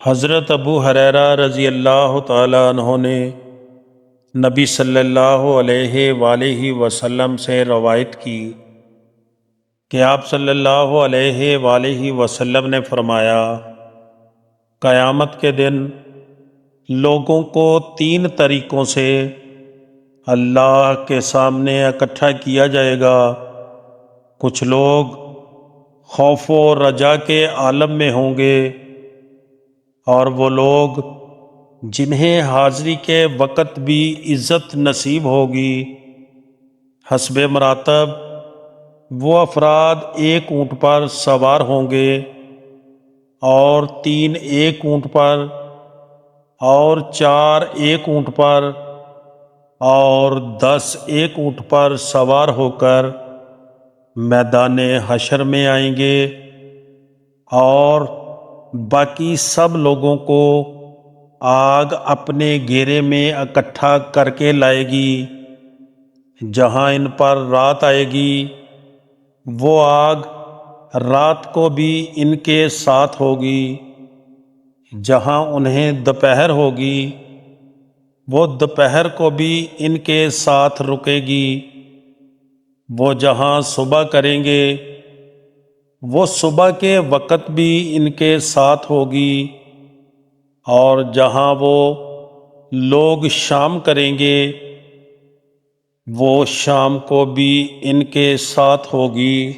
حضرت ابو ہریرہ رضی اللہ تعالیٰ عنہ نے نبی صلی اللہ علیہ وآلہ وسلم سے روایت کی کہ آپ صلی اللہ علیہ وآلہ وسلم نے فرمایا، قیامت کے دن لوگوں کو 3 طریقوں سے اللہ کے سامنے اکٹھا کیا جائے گا۔ کچھ لوگ خوف و رجا کے عالم میں ہوں گے، اور وہ لوگ جنہیں حاضری کے وقت بھی عزت نصیب ہوگی۔ حسب مراتب وہ افراد 1 اونٹ پر سوار ہوں گے، اور 3 ایک اونٹ پر، اور 4 ایک اونٹ پر، اور 10 ایک اونٹ پر سوار ہو کر میدان حشر میں آئیں گے، اور باقی سب لوگوں کو آگ اپنے گھیرے میں اکٹھا کر کے لائے گی۔ جہاں ان پر رات آئے گی، وہ آگ رات کو بھی ان کے ساتھ ہوگی۔ جہاں انہیں دوپہر ہوگی، وہ دوپہر کو بھی ان کے ساتھ رکے گی۔ وہ جہاں صبح کریں گے، وہ صبح کے وقت بھی ان کے ساتھ ہوگی، اور جہاں وہ لوگ شام کریں گے، وہ شام کو بھی ان کے ساتھ ہوگی۔